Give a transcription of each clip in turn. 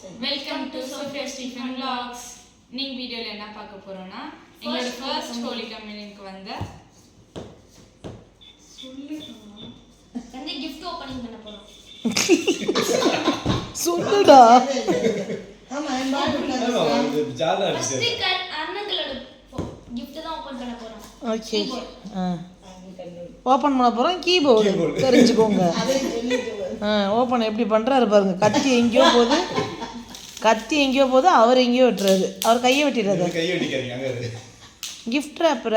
Welcome to Sofia Stephen vlogs. நீங்க வீடியோல என்ன பார்க்க போறோம்னா எங்களோட ஃபர்ஸ்ட் ஹோலி கம்யூனியனுக்கு வந்த gift ஓபனிங் பண்ண போறோம். சொல்லுடா. ஆமா நான் ஜாதா ஃபர்ஸ்ட் அண்ணங்களோட gift தான் ஓபன் பண்ண போறோம். ஓகே. ஓபன் பண்ண போறோம் கீபோர்டு தெரிஞ்சுக்கோங்க. ஓபன் எப்படி பண்றாரு பாருங்க. கத்தி எங்கேயோ போகுது அவர் எங்கேயோ வெட்டுறாரு. அவர் கையை வெட்டிடுறாரு. கிஃப்ட் ரேப்பர்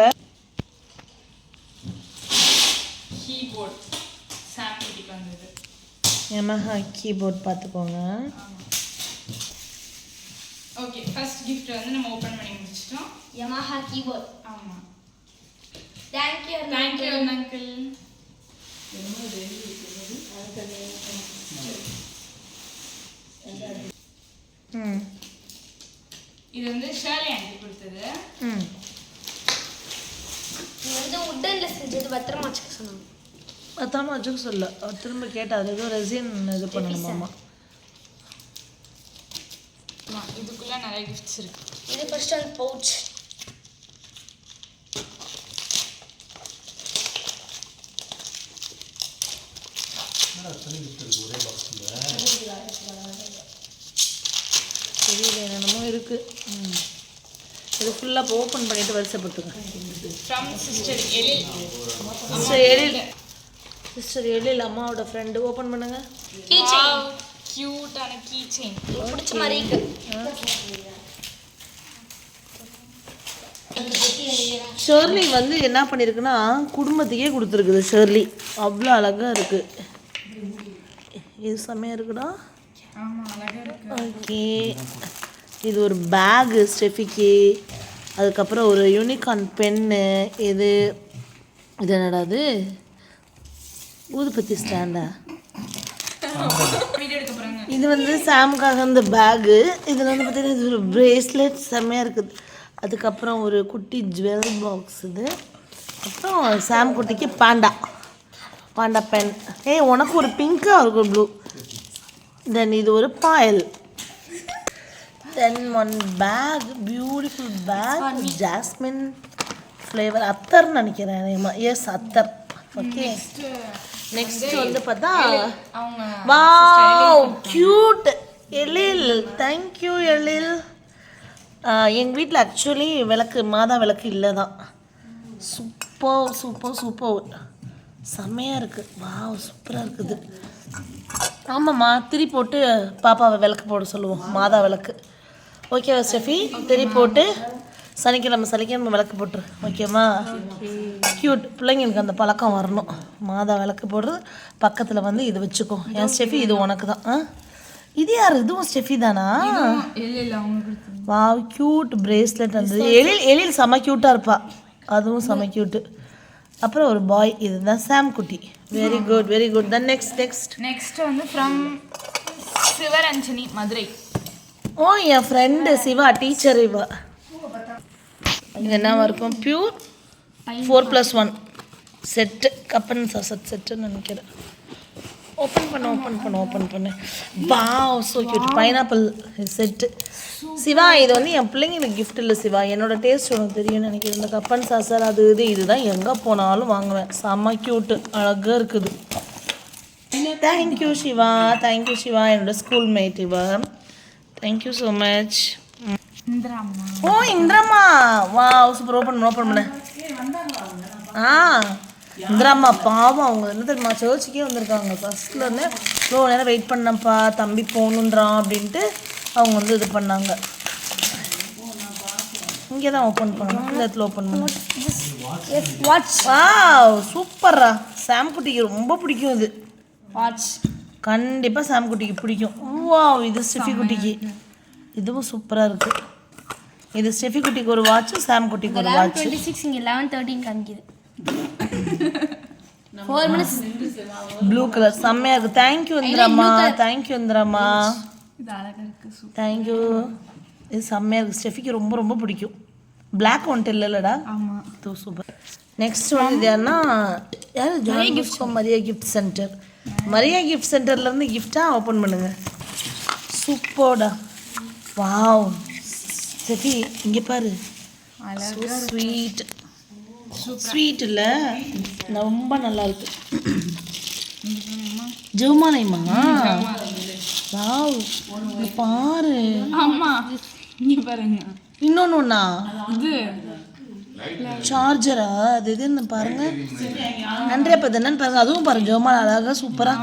கீபோர்ட் சாம்பிளுக்கு வந்தது. Yamaha கீபோர்ட் பார்த்துக்கோங்க. ஓகே ஃபர்ஸ்ட் gift வந்து நம்ம ஓபன் பண்ணி முடிச்சிட்டோம். Yamaha keyboard. ஆமா. Thank you uncle. இது வந்து ஷர்லி ஆண்டி கொடுத்தது. இது வந்து வுட்டன்ல செஞ்சது பத்திரமா வச்சுக்க சொன்னாங்க. பத்திரமா வச்சுக்க சொல்ல அவர் திரும்ப கேட்டார் ஏதோ ரெசின் இது பண்ணணுமாமா. இதுக்குள்ள நிறைய கிஃப்ட்ஸ் இருக்கு. இது ஃபர்ஸ்ட் ஒன் பவுச். தெரியல என்னென்னமோ இருக்கு. இது ஃபுல்லாக ஓப்பன் பண்ணிட்டு வரிசைப்பட்டுங்க. From sister Ezhil. Sister Ezhil அம்மாவோட ஃப்ரெண்டு. ஓப்பன் பண்ணுங்க. Key chain. கியூட்டான கீ செயின். பிடிச்ச மாதிரி இருக்கு. ஷர்லி வந்து என்ன பண்ணியிருக்குன்னா குடும்பத்துக்கே கொடுத்துருக்குது. ஷர்லி அவ்வளோ அழகாக இருக்கு. இது செம்மையாக இருக்குடா. ஆமா அழகா இருக்கு. ஓகே இது ஒரு பேகு ஸ்டெஃபிக்கு. அதுக்கப்புறம் ஒரு யூனிகார்ன் பென்னு. இது என்னடா அது ஊதுபத்தி ஸ்டாண்டா. வீடியோ எடுக்க போறாங்க. இது வந்து சாமுக்காக இந்த பேகு. இதில் வந்து பார்த்தீங்கன்னா இது ஒரு பிரேஸ்லெட் செம்மையாக இருக்குது. அதுக்கப்புறம் ஒரு குட்டி ஜுவல் பாக்ஸ். இது அப்புறம் சாம் குட்டிக்கு பாண்டா பென். உனக்கு ஒரு பிங்காக இருக்கும் ப்ளூ. தென் இது ஒரு பாயல். Then one bag beautiful bag jasmine flavour. அத்தர்னு நினைக்கிறேன். எஸ் அத்தர். ஓகே நெக்ஸ்ட் வந்து பார்த்தா wow cute Ezhil. Thank you Ezhil. எங்கள் வீட்டில் ஆக்சுவலி மாதா விளக்கு இல்லை தான். சூப்பர் செம்மையாக இருக்குது. வாவ் சூப்பராக இருக்குது. ஆமாம்மா திரி போட்டு பாப்பாவை விளக்கு போட சொல்லுவோம். மாதா விளக்கு. ஓகேவா ஸ்டெஃபி? திரி போட்டு சனிக்கிழமை விளக்கு போட்டுரு. ஓகேம்மா? க்யூட். பிள்ளைங்களுக்கு அந்த பழக்கம் வரணும். மாதா விளக்கு போடுறது பக்கத்தில் வந்து இது வச்சுக்கோ. ஏன் ஸ்டெஃபி இது உனக்கு தான். இது யார்? இதுவும் ஸ்டெஃபி தானா? வாவ் க்யூட் பிரேஸ்லெட் வந்தது. எழில் செம க்யூட்டாக இருப்பா. அதுவும் செம க்யூட்டு. அப்புறம் ஒரு பாய். இதுதான் சாம் குட்டி. Very good. தென் நெக்ஸ்ட் வந்து ஃப்ரம் சிவரஞ்சனி மதுரை. என் ஃப்ரெண்டு சிவா டீச்சர். இவா இங்கே என்ன இருக்கும்? பியூர் 4+1 செட்டு கப்பன் சாசட் செட்டுன்னு நினைக்கிறேன். ஓப்பன் பண்ணு. Wow so cute. Pineapple set. Siva இது வந்து என் பிள்ளைங்களுக்கு கிஃப்ட் இல்லை சிவா. என்னோட டேஸ்ட் உனக்கு தெரியும்னு நினைக்கிறேன். இந்த கப்பன் சாசர் அது இதுதான் எங்கே போனாலும் வாங்குவேன். செம்ம க்யூட்டு அழகாக இருக்குது. தேங்க்யூ சிவா. என்னோட ஸ்கூல் மேட் இவா. Thank you so much. இந்திராமா வாவ் சூப்பர். ஓப்பன் பண்ணு. இந்திராமா பாவம். அவங்க என்ன தெரியுமா சர்ச்சுக்கே வந்திருக்காங்க. ஃபர்ஸ்ட்லேருந்து இவ்வளோ நேரம் வெயிட் பண்ணப்பா தம்பி போகணுன்றான் அப்படின்ட்டு அவங்க வந்து இது பண்ணாங்க. இங்கே தான் ஓப்பன் பண்ணணும். இந்த இடத்துல ஓப்பன் பண்ணணும். வாவ் சூப்பர்ரா. சாம் குட்டிக்கு ரொம்ப பிடிக்கும் இது. வாட்ச் கண்டிப்பாக சாம் குட்டிக்கு பிடிக்கும். வாவ் இது ஸ்டெஃபி குட்டிக்கு. இதுவும் சூப்பராக இருக்குது. இது ஸ்டெஃபி குட்டிக்கு ஒரு வாட்ச், சாம் குட்டிக்கு ஒரு வாட்ச். 26 இங்க 11:13 காமிக்குது. 4 minutes ப்ளூ கலர் செம்மையாக இருக்குது. தேங்க்யூ இந்திராமா. இது அழகா இருக்கு. தேங்க்யூ. இது செம்மையாக இருக்குது. ஸ்டெஃபிக்கு ரொம்ப பிடிக்கும். பிளாக் ஒன்ட்டு இல்லைல்லடா. ஆமா சூப்பர். நெக்ஸ்ட் வந்து இது யாருன்னா Maria gift centre. Maria gift சென்டர்லேருந்து கிஃப்டாக ஓப்பன் பண்ணுங்க. சூப்பர்டா. வாவ் செஃபி இங்கே பாரு. ஸ்வீட் ஸ்வீட் இல்லை, ரொம்ப நல்லா இருக்கு. ஜெவமாலைமா? வாவ் இங்க பாரு. ஆமா இங்க பாருங்க. இன்னொன்று ஒன்றா? இது சார்ஜரா? அது இதுன்னு பாருங்க. நன்றியா இப்போ என்னன்னு பாருங்க. அதுவும் பாருங்க ஜெவமாலை அழகாக சூப்பராக.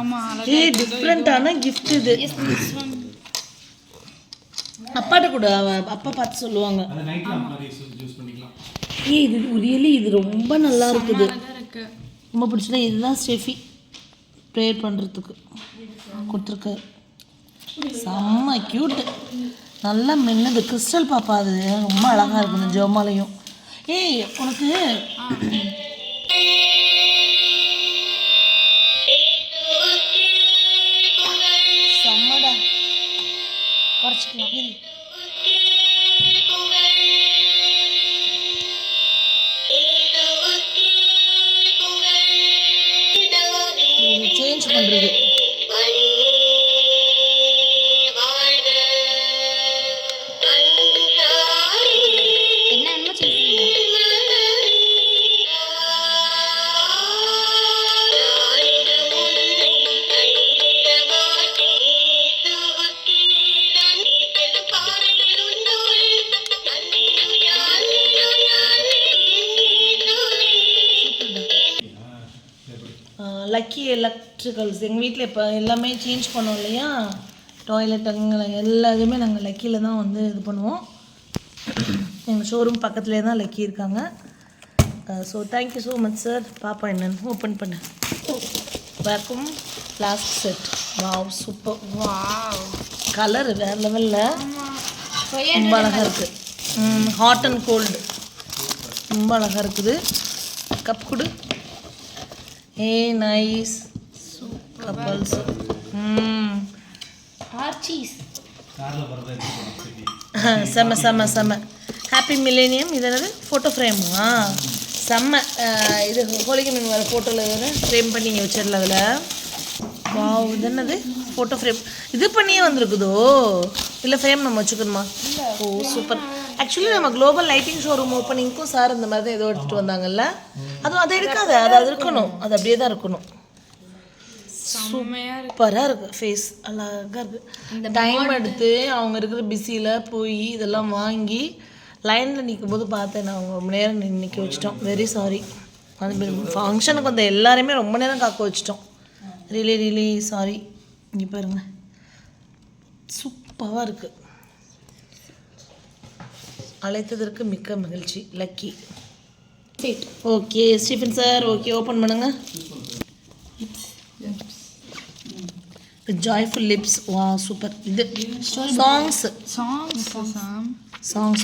டிஃப்ரெண்ட்டான கிஃப்ட் இது. அப்பாட்ட கூட அப்பா பார்த்து சொல்லுவாங்க. இது ரியலி இது ரொம்ப நல்லா இருக்குது. ரொம்ப பிடிச்சதா. இதுதான் ஸ்டெஃபி ப்ரேயர் பண்ணுறதுக்கு கொடுத்துருக்காரு. செம்ம க்யூட்டு. நல்லா மென்னது கிறிஸ்டல் பாப்பா. அது ரொம்ப அழகாக இருக்குது இந்த ஜெவமாலையும். உனக்கு செம்மடா. குறைச்சிக்கலாம். சேஞ்ச் பண்ணுறது. லக்கி எலக்ட்ரிக்கல்ஸ் எங்கள் வீட்டில் இப்போ எல்லாமே சேஞ்ச் பண்ணோம் இல்லையா, டாய்லெட் அங்கே எல்லாத்தையுமே நாங்கள் லக்கியில் தான் வந்து இது பண்ணுவோம். எங்கள் ஷோரூம் பக்கத்துலேயே தான் லக்கி இருக்காங்க. So thank you so much sir. பாப்பா என்னன்னு ஓப்பன் பண்ண. Vacuum plastic set. Wow super. Wow colour வேறு லெவலில் ரொம்ப அழகாக இருக்குது. ஹாட் அண்ட் கோல்டு ரொம்ப அழகாக இருக்குது. கப் கொடு. Nice couples. செம்ம செம்ம செம்ம. Happy millennium. இது என்னது ஃபோட்டோ ஃப்ரேமா? செம்ம. இது ஹோலிக்கு மீன் வர ஃபோட்டோவில் ஃப்ரேம் பண்ணி இங்கே வச்சிடல அதில். வாவ் இது என்னது ஃபோட்டோ ஃப்ரேம் இது பண்ணியே வந்திருக்குதோ இல்லை ஃப்ரேம் நம்ம வச்சுக்கணுமா? ஓ சூப்பர். ஆக்சுவலி நம்ம குளோபல் லைட்டிங் ஷோரூம் ஓப்பனிங்க்கும் சார் இந்த மாதிரி தான் ஏதோ எடுத்துகிட்டு வந்தாங்கல்ல. அதுவும் அதை எடுக்காது, அது இருக்கணும், அது அப்படியே தான் இருக்கணும். சூப்பராக இருக்குது. ஃபேஸ் அழகாக இருக்குது. டைம் எடுத்து அவங்க இருக்கிற பிஸியில் போய் இதெல்லாம் வாங்கி லைனில் நிற்கும் போது பார்த்தேன். நான் அவங்க ரொம்ப நேரம் நிற்க வச்சிட்டோம். Very sorry. அது ஃபங்க்ஷனுக்கு வந்த எல்லாரையுமே ரொம்ப நேரம் காக்க வச்சிட்டோம். Really really sorry. இங்கே பாருங்க சூப்பராக இருக்குது. அழைத்ததற்கு மிக்க மகிழ்ச்சி Lucky. Okay Stephen sir okay open பண்ணுங்க. Joyful lips. வா சூப்பர். இது சாங்ஸ்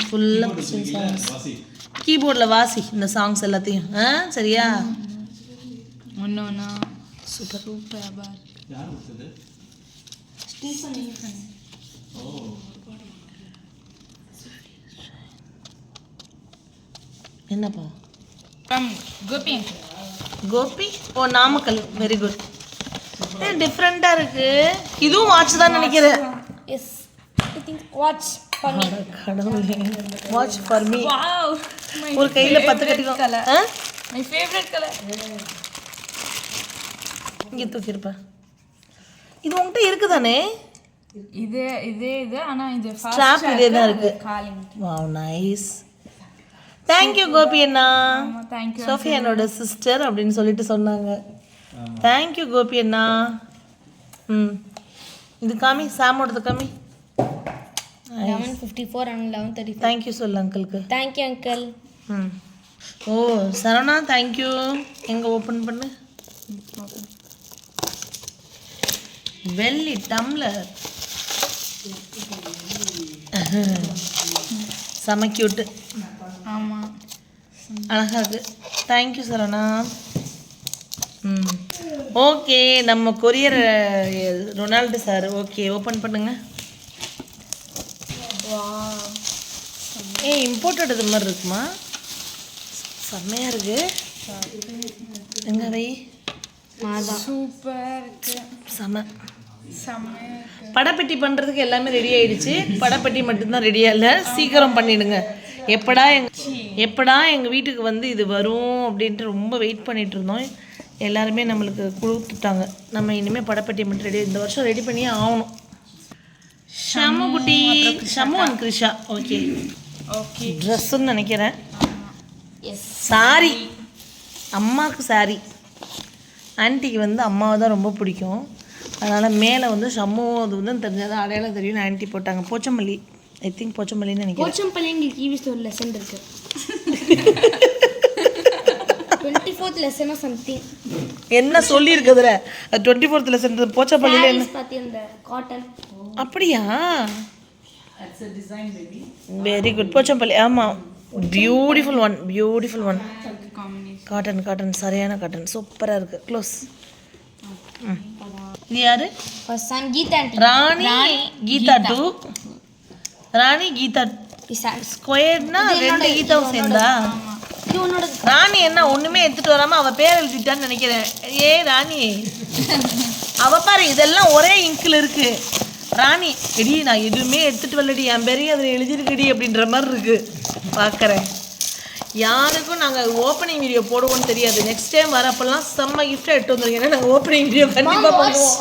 ஃபுல்லாக சாங்ஸ். கீபோர்டில் வாசி இந்த சாங்ஸ் எல்லாத்தையும். சரியா? ஒன்று சூப்பர் சூப்பர். என்னப்பா? கோபி. கோபி ஓ நாமக்கல். Very good. டிஃப்ரெண்ட்டாக இருக்குது. இதுவும் வாட்ச் தான் நினைக்கிறேன். Yes I think watch for me. கடவுளே வாட்ச் ஃபார் மீ. ஒரு கையில் 10 கட்டிக்கும். My favourite colour. இங்கே தூக்கியிருப்பா. இது உங்கள்கிட்ட இருக்குதானே? இது இது இது ஆனால் இது ஸ்ட்ராப் இதே தான் இருக்குது. Calling. Wow nice. Thank you Gopi அண்ணா. தேங்க்யூ. சோஃபியா என்னோட சிஸ்டர் அப்படின்னு சொல்லிட்டு சொன்னாங்க. தேங்க்யூ கோபி அண்ணா. இது காமி சாமோடது காமி. 11:54 and 11:35. தேங்க்யூ சொல்லு அங்கிளுக்கு. Thank you uncle. Oh Saravana thank you. எங்கே ஓப்பன் பண்ணு. வெள்ளி டம்ளர். செம கியூட்டு. ஆமாம் அழகாக இருக்குது. தேங்க்யூ சரவணா. ஓகே நம்ம courier Ronaldo sir. Okay open பண்ணுங்க. இம்போர்ட்டட் இது மாதிரி இருக்குமா? செம்மையாக இருக்குது. எங்கே வை மாதா சூப்பர் இருக்கு. செம. படப்பெட்டி பண்ணுறதுக்கு எல்லாமே ரெடி ஆயிடுச்சு. படப்பெட்டி மட்டும்தான் ரெடியாக இல்லை. சீக்கிரம் பண்ணிடுங்க. எப்படா எங்கள் வீட்டுக்கு வந்து இது வரும் அப்படின்ட்டு ரொம்ப வெயிட் பண்ணிட்டு இருந்தோம். எல்லாருமே நம்மளுக்கு கொடுத்துட்டாங்க. நம்ம இனிமேல் படப்பெட்டி மட்டும் ரெடி, இந்த வருஷம் ரெடி பண்ணியே ஆகணும். ஷமு குட்டி, Shamu and Krisha. Okay okay. ட்ரெஸ்ஸுன்னு நினைக்கிறேன். சாரி, அம்மாவுக்கு சாரி. ஆன்ட்டிக்கு வந்து அம்மாவை தான் ரொம்ப பிடிக்கும். அதனால் மேலே வந்து ஷம்மு அது வந்து தெரிஞ்சாதான் அடையாளம் தெரியும். ஆன்ட்டி போட்டாங்க போச்சம்பள்ளி. ஐ திங்க் போச்சம்பள்ளின்னு நினைக்கிறேன். போச்சம்பள்ளி எங்களுக்கு ஈவி ஸ்டோர் லெசன் இருக்கு. 24th லெசனோ சம்திங் என்ன சொல்லியிருக்குதுல 24th லெசன் போச்சம்பள்ளியில் என்ன பார்த்தி அந்த காட்டன். அப்படியா? Very good. போச்சம்பள்ளி. ஆமாம், beautiful one, beautiful one. Cotton cotton, சரியான காட்டன், சூப்பராக இருக்குது. க்ளோஸ். இது யாரு? First son Geetha aunty. Rani Geetha 2. Rani Geetha ஸ்கொயர்னா 2 கீதாவும் சேர்ந்தா. இது உன்னோட. ராணி என்ன ஒண்ணுமே எடுத்துட்டு வராம அவ பேர் எழுதிட்டான்னு நினைக்கிறேன். ஏ ராணி, அவ பாரு இதெல்லாம் ஒரே இங்கில் இருக்கு. ராணி எடி நான் எதுவுமே எடுத்துட்டு வரலடி, என் பேரையும் அதில் எழுதிருக்கடி அப்படின்ற மாதிரி இருக்கு பார்க்குறேன். யாருக்கும் நாங்கள் ஓப்பனிங் வீடியோ போடுவோம்னு தெரியாது. நெக்ஸ்ட் டைம் வரப்பெல்லாம் செம்ம கிஃப்டாக எடுத்து வந்துருங்க. ஏன்னா நாங்கள் ஓப்பனிங் வீடியோ கண்டிப்பாக பண்ணுவோம்.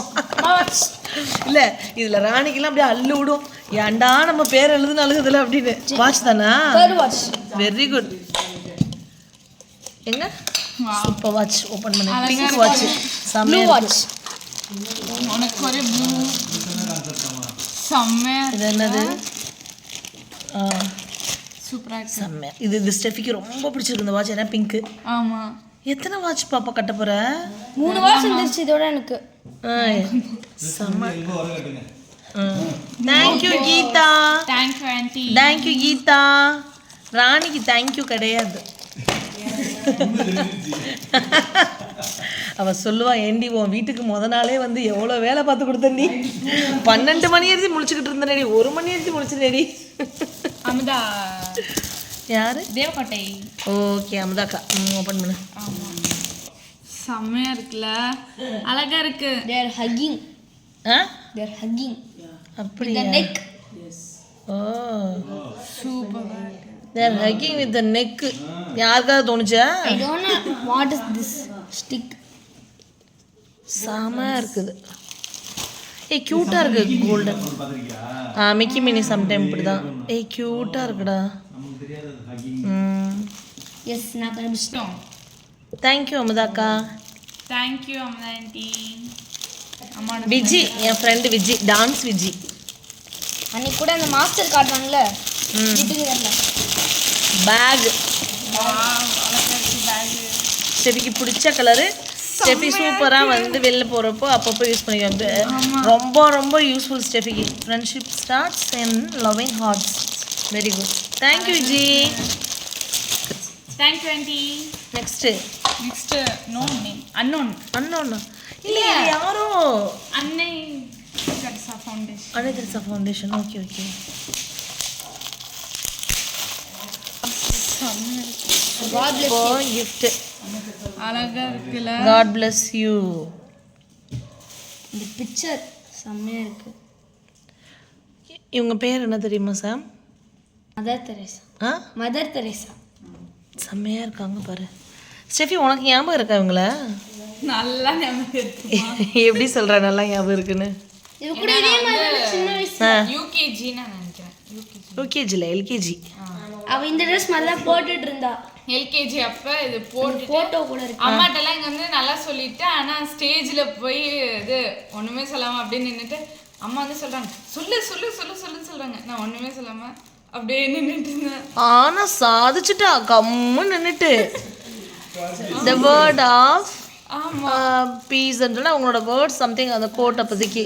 இல்லை இதில் ராணிக்கெல்லாம் அப்படியே அள்ளு விடும். ஏன்டா நம்ம பேர் எழுதுன்னு அழுகுதுல அப்படின்னு. வாட்ச் தானா? Very good. எங்க சூப்பர் வாட்ச் ஓப்பன் பண்ணி. பிங்க் வாட்ச், செம்ம வாட்ச். உனக்கு ஒரு ப்ளூ செம்ம. இது என்னது? சூப்பரா இருக்கு. செம்ம. இது ஸ்டெஃபிக்கு ரொம்ப பிடிச்சிருக்கு இந்த வாட்ச். ஏன்னா பிங்க். ஆமா. எத்தனை வாட்ச் பாப்பா கட்ட போற? 3 வாட்ச் வந்துருச்சு இதோட எனக்கு. செம்ம. Thank you Geetha. Thank you aunty. Thank you Geetha. ராணிக்கு தேங்க்யூ கிடையாது. அவ சொல்லுவா, ஏண்டி உன் வீட்டுக்கு முத நாளே வந்து எவ்வளோ வேலை பார்த்து கொடுத்தேன்டி. 12 மணி எழுதி முழிச்சுக்கிட்டு இருந்தேனடி, 1 மணி எழுதி முழிச்சுனேடி. அமுதா யாரு? தேவக்கோட்டை. ஓகே அமுதாக்கா. ஓப்பன் பண்ணு. ஆமா செம்மையா இருக்குல்ல, அழகா இருக்கு. they are hugging. they are hugging. அப்படியா? the neck. ஓ சூப்பரா இருக்கு. they are hugging with the neck. யாருக்காவது தோணுச்சா? I don't know what is this stick. சாமா இருக்குது. ஏய் கியூட்டா இருக்கு. கோல்டன். மிக்கி மினி சம்டைம் இப்படிதான். ஏய் கியூட்டா இருக்குடா. yes நான் கண்டுபிடிச்சிட்டேன். தேங்க்யூ அமுதாக்கா. Thank you Amutha aunty. அம்மாட விஜி, என் ஃப்ரெண்டு விஜி, டான்ஸ் விஜி. அன்னைக்கு கூட அந்த மாஸ்டர் காட்டுறாங்கல்ல வீட்டுக்கு வரல. பேக் அழகா இருக்கு பேக். ஸ்டெஃபிக்கு பிடிச்ச கலரு. ஸ்டெஃபி சூப்பராக வந்து வெளில போகிறப்போ அப்பப்போ யூஸ் பண்ணிக்க. ரொம்ப ரொம்ப யூஸ்ஃபுல் ஸ்டெஃபிக்கு. Friendship starts in loving hearts. Very good. Thank you Viji. Thank you aunty. Next no name unknown. அண்ணா இல்லை யாரோ அன்னை தெரசா ஃபவுண்டேஷன். அன்னை Teresa foundation. Okay okay. God bless you. Gift. அழகா இருக்குல்ல. God bless you. இந்த பிக்சர் செம்மையா இருக்கு. இவங்க பேர் என்ன தெரியுமா Sam? Mother Teresa. Mother Teresa. செம்மையாக இருக்காங்க பாரு. ஸ்டெஃபி உனக்கு ஞாபகம் இருக்கா இவங்கள? நல்லா ஞாபகம் இருக்கு. எப்படி சொல்கிற நல்லா ஞாபகம் இருக்குன்னு? இது கூட இதே மாதிரி சின்ன வயசு. யூகேஜி நான் நினைக்கிறேன். யூகேஜியில் எல்கேஜி. அவ இந்த ட்ரெஸ் மாதிரி தான் போட்டுட்டு இருந்தா. எல்கேஜி அப்ப இது போட்டு போட்டோ கூட இருக்கு. அம்மாட்டெல்லாம் இங்க வந்து நல்லா சொல்லிட்டு, ஆனா ஸ்டேஜ்ல போய் இது ஒண்ணுமே சொல்லாம அப்படியே நின்னுட்டு அம்மா வந்து சொல்றாங்க சொல்லு சொல்லு சொல்லு சொல்லுன்னு சொல்றாங்க. நான் ஒண்ணுமே சொல்லாம அப்படியே நின்னுட்டு இருந்தேன். ஆனா சாதிச்சுட்டா கம்முன்னு நின்னுட்டு. the word of peace ன்றா அவங்களோட வேர்ட் சம்திங் அந்த கோட் அப்போதைக்கு.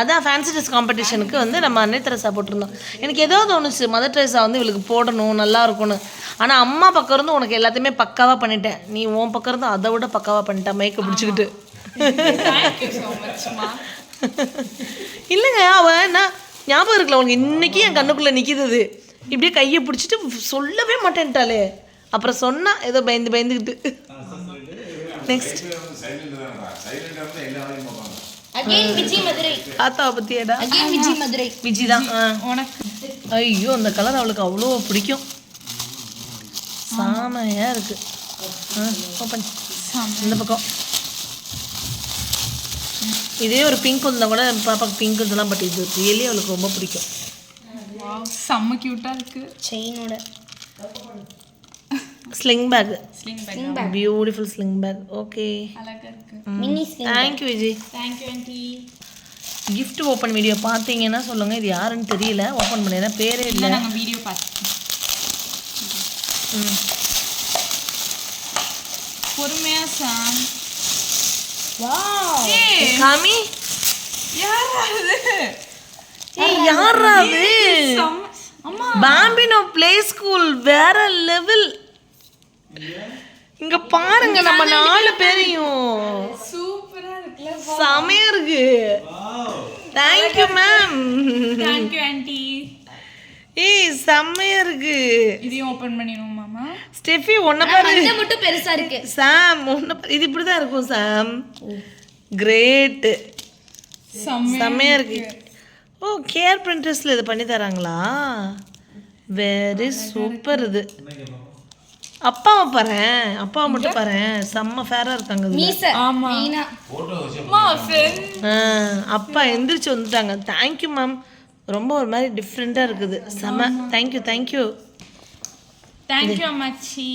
அதான் ஃபேன்சி ட்ரெஸ் காம்படிஷனுக்கு வந்து நம்ம அன்னை தெரசா போட்டிருந்தோம். எனக்கு ஏதோ தோணுச்சு மதர் தெரசா வந்து இவளுக்கு போடணும் நல்லா இருக்கும்னு. ஆனால் அம்மா பக்கம் இருந்து உனக்கு எல்லாத்தையுமே பக்காவாக பண்ணிட்டேன். நீ உன் பக்கம் இருந்து அதை விட பக்காவாக பண்ணிட்டேன் மைக்கை பிடிச்சிக்கிட்டு. இல்லைங்க அவள் என்ன ஞாபகம் இருக்குல்ல உனக்கு, இன்னைக்கு என் கண்ணுக்குள்ளே நிற்கிது. இப்படியே கையை பிடிச்சிட்டு சொல்லவே மாட்டேன்ட்டாலே. அப்புறம் சொன்னா ஏதோ பயந்துக்கிட்டு. Next again Viji Madurai. தாத்தாவை பற்றியடா அகைன் விஜி மதுரை. விஜி தான். உனக்கு ஐயோ அந்த கலர் அவளுக்கு அவ்வளோ பிடிக்கும். சாமையாக இருக்கு. ஓப்பன் இந்த பக்கம். இதே ஒரு பிங்க் இருந்தால் கூட பாப்பாக்கு பிங்க் இதெல்லாம், பட் இது ரியலி அவளுக்கு ரொம்ப பிடிக்கும். செம்ம கியூட்டா இருக்கு. செயினோட sling bag. Sling bag beautiful sling bag. Okay, அழகா இருக்கு. Mini sling. Thank you Vijay. Thank you aunty. gift open video பார்த்தீங்கன்னா சொல்லுங்கள். இது யாருன்னு தெரியல, ஓப்பன் பண்ணேன்னா பேரே இல்லை. நாங்க வீடியோ பார்த்தோம். பொறுமையா சாம். வாவ். காமி. யாரா இது? யாரா அது? அம்மா பாம்பினோ ப்ளே ஸ்கூல் வேற லெவல். இங்க பாருங்க நம்ம 4 பேரையும். சூப்பரா இருக்குல. செமையா இருக்கு. Thank you ma'am. Thank you aunty. ஏய் செமையா இருக்கு. இதையும் ஓபன் பண்ணிடுவோம் மாமா. ஸ்டெஃபி ஒன்ன பாரு. இது மட்டும் பெருசா இருக்கு. சாம் ஒன்ன பாரு. இது இப்படி தான் இருக்கும் சாம். கிரேட். செமையா இருக்கு. ஓ கேர் பிரிண்டர்ஸ்ல இது பண்ணி தராங்களா? Very super. இது அப்பாவை பாறேன், அப்பாவை மட்டும் பாறேன். செம்ம ஃபேரா இருக்காங்க இதுல. மீச. ஆமா. மீனா. அம்மா ஃப்ரெண்ட். அப்பா எந்திரிச்சு வந்துட்டாங்க. Thank you ma'am. ரொம்ப ஒரு மாதிரி டிஃப்ரெண்டா இருக்குது. செம. Thank you thank you. தேங்க் யூ அம்மாச்சி.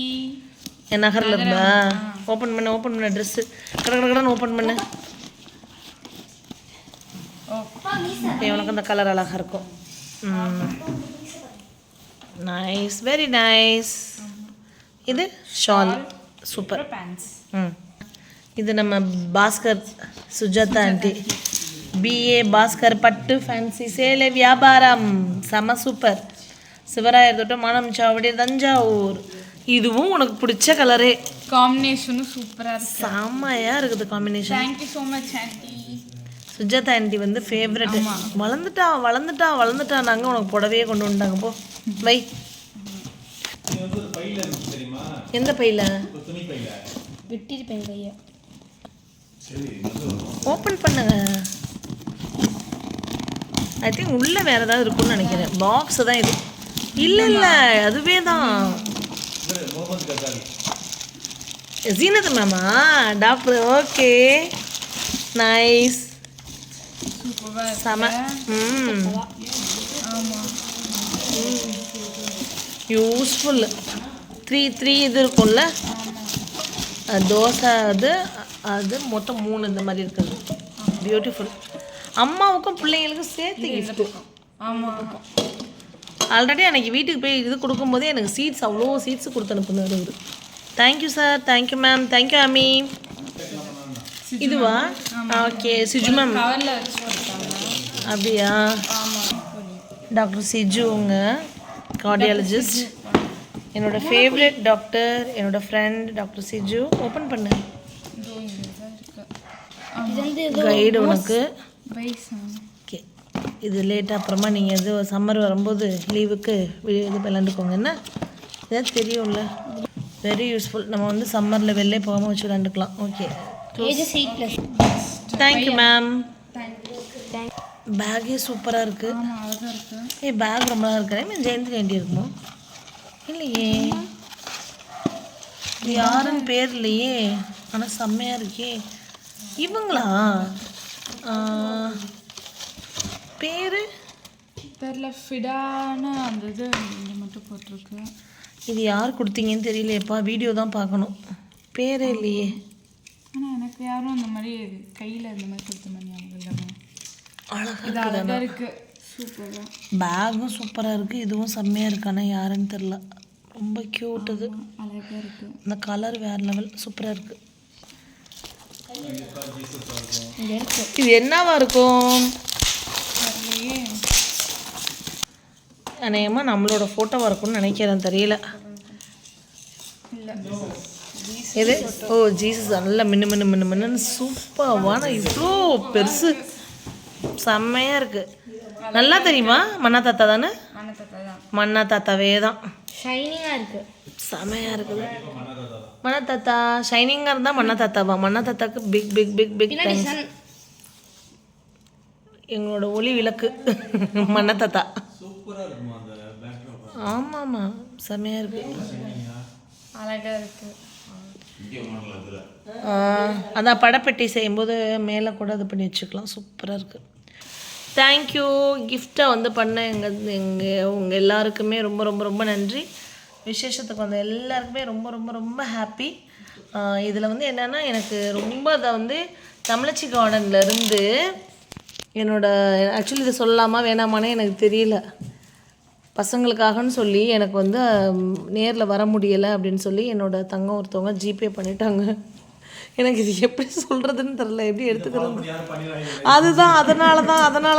என் நகர்ல இருந்தா ஓப்பன் பண்ண ட்ரெஸ் கடன்னு ஓப்பன் பண்ணு. உனக்கு அந்த கலர் அழகா இருக்கும். Nice, very nice. இது ஷால் சூப்பர். பேண்ட்ஸ். இது நம்ம பாஸ்கர் சுஜாதா ஆண்டி. பிஏ பாஸ்கர் பட்டு ஃபேன்சி சேலை வியாபாரம். செம சூப்பர். சிவராயர் தோட்டம் மனம் சாவடி தஞ்சாவூர். இதுவும் உனக்கு பிடிச்ச கலரே. காம்பினேஷனும் சூப்பரா இருக்கு. செம்மையா இருக்குது combination. Thank you so much aunty. Sujatha aunty வந்து ஃபேவரட். வளர்ந்துட்டா நாங்கள் உனக்கு புடவையே கொண்டு வந்துட்டாங்க. போ வை. எந்த பையில? விட்டிருப்பேன் கையை. ஓப்பன் பண்ணுங்க. ஐ திங்க் உள்ள வேற ஏதாவது இருக்கும்னு நினைக்கிறேன். பாக்ஸ் தான் இது. இல்ல அதுவே தான். ஜீனத் மேமா டாக்டர். Okay nice. சூப்பரா இருக்கு. செம. ஆமா. யூஸ்ஃபுல். 3 இது இருக்கும்ல தோசை. அது மொத்தம் 3 இந்த மாதிரி இருக்குது. பியூட்டிஃபுல். அம்மாவுக்கும் பிள்ளைங்களுக்கும் சேர்த்து கிஃப்ட். ஆமா. ஆல்ரெடி அன்றைக்கி வீட்டுக்கு போய் இது கொடுக்கும்போதே எனக்கு சீட்ஸ் அவ்வளோ சீட்ஸ் கொடுத்து அனுப்புனார் அவர். Thank you sir. Thank you ma'am. Thank you அம்மி. இதுவா? Okay Siju ma'am. கவர்ல வச்சு கொடுத்தாங்க. அப்படியா? ஆமா. டாக்டர் சிஜுங்க கார்டியாலஜிஸ்ட். என்னோட ஃபேவரட் டாக்டர், என்னோட ஃப்ரெண்ட் டாக்டர் சிஜு. ஓப்பன் பண்ணு. இது வந்து கைடு உனக்கு. By Sam. ஓகே இது லேட்டாக அப்புறமா நீங்கள் எது சம்மர் வரும்போது லீவுக்கு இது விளாண்டுக்கோங்க. என்ன இதான் தெரியும்ல. Very useful. நம்ம வந்து சம்மரில் வெளிலே போகாமல் வச்சு விளாண்டுக்கலாம். Okay ages 8+. Thank you ma'am. Thank. பேக்கே சூப்பராக இருக்குது. ஆமா அழகா இருக்கு. பேக் ரொம்ப நல்லா இருக்கிறேன். ஜெயந்தி ஆண்டி இருக்குமோ இல்லையே? இது யாருன்னு பேர் இல்லையே, ஆனால் செம்மையாக இருக்கே. இவங்களா? பேர் தெரியல. ஃபிடான அந்த இது இங்கே மட்டும் போட்டிருக்கு. இது யார் கொடுத்தீங்கன்னு தெரியலையேப்பா. வீடியோ தான் பார்க்கணும். பேரே இல்லையே. ஆனால் எனக்கு யாரும் அந்த மாதிரி கையில் இந்த மாதிரி கொடுத்த மாதிரி ஞாபகம் இல்லைம்மா. இது அழகாக அழகா இருக்கு. சூப்பராக. பேக்கும் சூப்பராக இருக்குது. இதுவும் செம்மையாக இருக்கு. ஆனால் யாருன்னு தெரில. ரொம்ப க்யூட். இது அழகா இருக்கு. இந்த கலர் வேறு லெவல் சூப்பராக இருக்குது. இது என்னவா இருக்கும்? தெரியலையே. அநேகமாக நம்மளோட ஃபோட்டோவாக இருக்கும்னு நினைக்கிறேன். தெரியல. இல்லை. எது? ஓ ஜீசஸ். நல்லா மின்னு சூப்பர்வான. இவ்வளோ பெருசு செம்மையாக இருக்குது. நல்லா தெரியுமா? மன்னா தாத்தா தானே? மனத்தத்தை தான். மன்னா தாத்தாவே தான். ஷைனிங்கா இருக்கு. செம்மையாக இருக்குது. மன்னா தாத்தா ஷைனிங்காக இருந்தால் மன்னா தாத்தாவா? மன்னா தாத்தாக்கு big big big big thanks. எங்களோட ஒளி விளக்கு மன்னா தாத்தா. ஆமாம் ஆமாம் செம்மையாக இருக்கு. அழகா இருக்கு. அதான் படப்பெட்டி செய்யும்போது மேலே கூட இது பண்ணி வச்சுக்கலாம். சூப்பராக இருக்குது. தேங்க்யூ. கிஃப்டை வந்து பண்ண உங்கள் எல்லாருக்குமே ரொம்ப ரொம்ப ரொம்ப நன்றி. விசேஷத்துக்கு வந்த எல்லாருக்குமே ரொம்ப ரொம்ப ரொம்ப ஹாப்பி. இதில் வந்து என்னென்னா எனக்கு ரொம்ப அதை வந்து தமிழச்சி கார்டன்லேருந்து என்னோடய ஆக்சுவலி இதை சொல்லலாமா வேணாமானே எனக்கு தெரியல. பசங்களுக்காகன்னு சொல்லி எனக்கு வந்து நேரில் வர முடியலை அப்படின்னு சொல்லி என்னோடய தங்கம் ஒருத்தவங்க ஜிபே பண்ணிட்டாங்க. எனக்கு இது எப்படி சொல்கிறதுன்னு தெரில, எப்படி எடுத்துக்கிறது. அதுதான் அதனால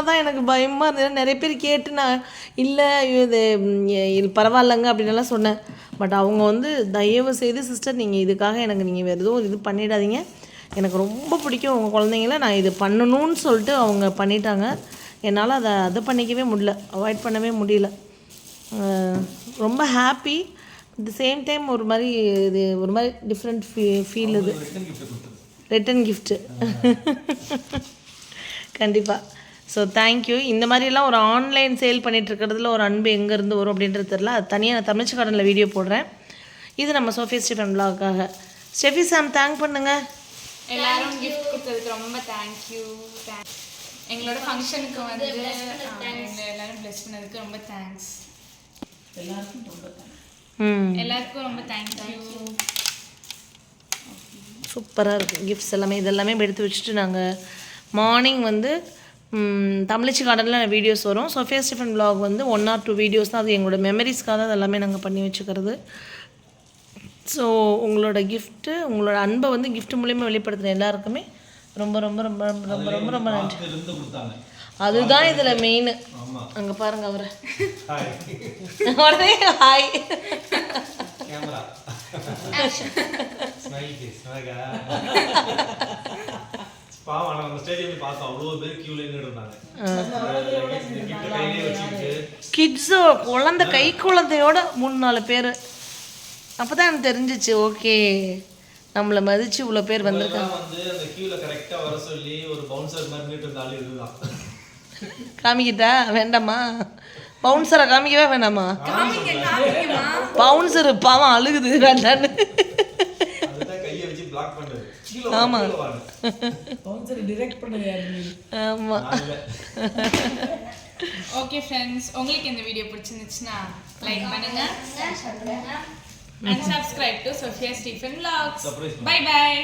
தான் எனக்கு பயமாக இருந்தது. நிறைய பேர் கேட்டு நான் இல்லை இது பரவாயில்லைங்க அப்படின்னுலாம் சொன்னேன். பட் அவங்க வந்து தயவு செய்து சிஸ்டர் நீங்கள் இதுக்காக எனக்கு நீங்கள் வேறு எதுவும் இது பண்ணிடாதீங்க, எனக்கு ரொம்ப பிடிக்கும் உங்கள் குழந்தைங்கள, நான் இது பண்ணணும்னு சொல்லிட்டு அவங்க பண்ணிட்டாங்க. என்னால் அதை பண்ணிக்கவே முடியல, அவாய்ட் பண்ணவே முடியல. ரொம்ப ஹாப்பி. அட் சேம் டைம் ஒரு மாதிரி டிஃப்ரெண்ட் ஃபீல். இது ரிட்டன் கிஃப்ட்டு கண்டிப்பாக. So thank you. இந்த மாதிரிலாம் ஒரு ஆன்லைன் சேல் பண்ணிகிட்ருக்கிறதுல ஒரு அன்பு எங்கேருந்து வரும் அப்படின்றது தெரியல. அது தனியாக நான் தமிழ்ச்சி கார்டனில் வீடியோ போடுறேன். இது நம்ம சோஃபியா ஸ்டீஃபன் வ்ளாக்காக. ஸ்டெஃபி சாம் தேங்க் பண்ணுங்க. எல்லாரும் கிஃப்ட் கொடுத்ததுக்கு ரொம்ப தேங்க்யூ. எங்களோட ஃபங்க்ஷனுக்கு வந்து எல்லாரும் ப்ளஸ் பண்ணதுக்கு ரொம்ப தேங்க்ஸ். எல்லாருக்கும் ரொம்ப தேங்க்யூ. சூப்பராக இருக்குது கிஃப்ட்ஸ் எல்லாமே. இதெல்லாமே எடுத்து வச்சுட்டு நாங்கள் மார்னிங் வந்து தமிழச்சி கார்டனில் வீடியோஸ் வரும். சோஃபியா ஸ்டீஃபன் வ்ளாக் வந்து 1 or 2 வீடியோஸ் தான். அது எங்களோட மெமரிஸ்க்காக தான் எல்லாமே நாங்கள் பண்ணி வச்சுக்கிறது. ஸோ உங்களோட கிஃப்ட்டு, உங்களோட அன்பை வந்து கிஃப்ட் மூலியமாக வெளிப்படுத்துகிற எல்லாருக்குமே ரொம்ப ரொம்ப ரொம்ப ரொம்ப ரொம்ப ரொம்ப நன்றி. அதுதான் இதில் மெயின். அங்கே பாருங்க அவரை உடனே ஹாய் கிட்ஸோ குழந்தை கை குழந்தையோட 3-4 பேர். அப்போ தான் எனக்கு தெரிஞ்சிச்சு ஓகே நம்மளை மதிச்சு இவ்வளோ பேர் வந்திருக்காங்க. காமிக்கிட்டா வேண்டாமா? பவுன்சரை காமிக்கவே வேண்டாமா? பவுன்சரு பாவம் அழுகுது வேண்டான்னு. ஆமாம் ஆமாம். ஓகே ஃப்ரெண்ட்ஸ், உங்களுக்கு இந்த வீடியோ பிடிச்சிருந்துச்சுன்னா லைக் பண்ணுங்க and subscribe to Sophia Stephen Vlogs. Bye bye.